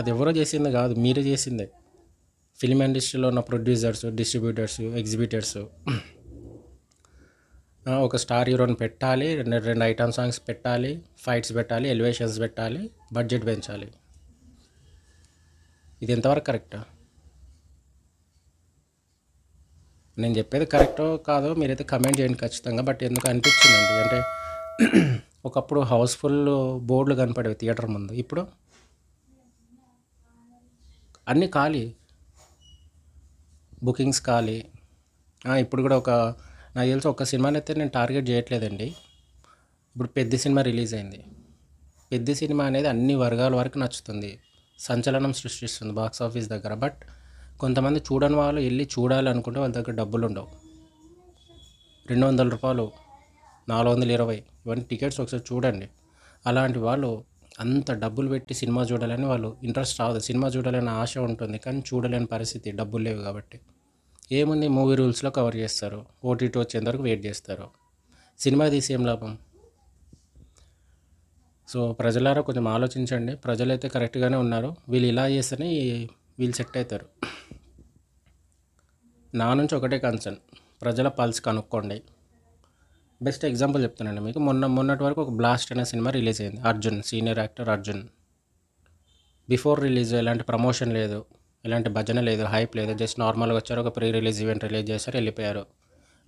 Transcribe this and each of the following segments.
అది ఎవరో చేసింది కాదు, మీరే చేసిందే. ఫిల్మ్ ఇండస్ట్రీలో ఉన్న ప్రొడ్యూసర్స్, డిస్ట్రిబ్యూటర్స్, ఎగ్జిబిటర్స్ ఒక స్టార్ హీరోని పెట్టాలి, రెండు ఐటమ్ సాంగ్స్ పెట్టాలి, ఫైట్స్ పెట్టాలి, ఎలివేషన్స్ పెట్టాలి, బడ్జెట్ పెంచాలి. ఇది ఎంతవరకు కరెక్టా? నేను చెప్పేది కరెక్టో కాదో మీరైతే కమెంట్ చేయండి ఖచ్చితంగా. బట్ ఎందుకు అనిపించిందండి అంటే ఒకప్పుడు హౌస్ఫుల్ బోర్డులు కనపడేవి థియేటర్ ముందు, ఇప్పుడు అన్నీ ఖాళీ, బుకింగ్స్ ఖాళీ. ఇప్పుడు కూడా నాకు తెలిసి ఒక సినిమాని అయితే నేను టార్గెట్ చేయట్లేదండి. ఇప్పుడు పెద్ద సినిమా రిలీజ్ అయింది. పెద్ద సినిమా అనేది అన్ని వర్గాల వరకు నచ్చుతుంది, సంచలనం సృష్టిస్తుంది బాక్స్ ఆఫీస్ దగ్గర. బట్ కొంతమంది చూడని వాళ్ళు వెళ్ళి చూడాలనుకుంటే వాళ్ళ దగ్గర డబ్బులు ఉండవు. 200 రూపాయలు, 420 ఇవన్నీ టికెట్స్ ఒకసారి చూడండి. అలాంటి వాళ్ళు అంత డబ్బులు పెట్టి సినిమా చూడాలని వాళ్ళు ఇంట్రెస్ట్ రాదు. సినిమా చూడాలని ఆశ ఉంటుంది కానీ చూడలేని పరిస్థితి, డబ్బులు లేవు కాబట్టి. ఏముంది, మూవీ రూల్స్లో కవర్ చేస్తారు, ఓటీటీ వచ్చేంత వరకు వెయిట్ చేస్తారు. సినిమా తీసి ఏం లాభం? సో ప్రజలారా కొంచెం ఆలోచించండి. ప్రజలైతే కరెక్ట్గానే ఉన్నారు, వీళ్ళు ఇలా చేస్తేనే వీళ్ళు సెట్ అవుతారు. నా నుంచి ఒకటే కన్సర్న్, ప్రజల పల్స్ కనుక్కోండి. బెస్ట్ ఎగ్జాంపుల్ చెప్తానండి మీకు. మొన్నటి వరకు ఒక బ్లాస్ట్ అనే సినిమా రిలీజ్ అయింది. Arjun, senior actor Arjun. Before release ఎలాంటి ప్రమోషన్ లేదు, ఎలాంటి భజన లేదు, హైప్ లేదు. జస్ట్ నార్మల్గా వచ్చారు, ఒక ప్రీ రిలీజ్ ఈవెంట్ రిలీజ్ చేశారు, వెళ్ళిపోయారు.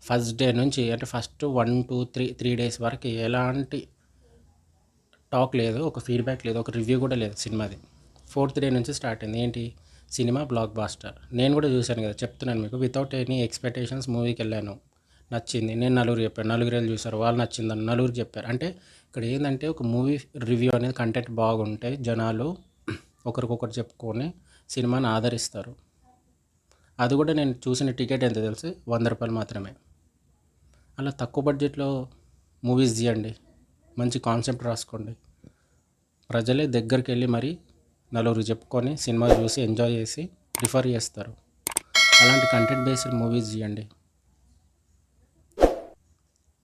ఫస్ట్ డే నుంచి అంటే ఫస్ట్ 1 2 3 డేస్ వరకు ఎలాంటి టాక్ లేదు, ఒక ఫీడ్బ్యాక్ లేదు, ఒక రివ్యూ కూడా లేదు సినిమాది. 4th డే నుంచి స్టార్ట్ అయింది. ఏంటి సినిమా బ్లాక్ బాస్టర్. నేను కూడా చూశాను కదా, చెప్తున్నాను మీకు. వితౌట్ ఎనీ ఎక్స్పెక్టేషన్స్ మూవీకి వెళ్ళాను, నచ్చింది. నేను నలుగురు చెప్పాను, నలుగురు వెళ్ళి చూసారు, వాళ్ళు నచ్చిందని నలుగురు చెప్పారు. అంటే ఇక్కడ ఏంటంటే ఒక మూవీ రివ్యూ అనేది కంటెంట్ బాగుంటే జనాలు ఒకరికొకరు చెప్పుకొని సినిమాని ఆదరిస్తారు. అది కూడా నేను చూసిన టికెట్ ఎంత తెలిసి 100 రూపాయలు మాత్రమే. అలా తక్కువ బడ్జెట్లో మూవీస్ తీయండి, మంచి కాన్సెప్ట్ రాసుకోండి, ప్రజలే దగ్గరికి వెళ్ళి మరి నలుగురు చెప్పుకొని సినిమా చూసి ఎంజాయ్ చేసి రిఫర్ చేస్తారు. అలాంటి కంటెంట్ బేస్డ్ మూవీస్ తీయండి.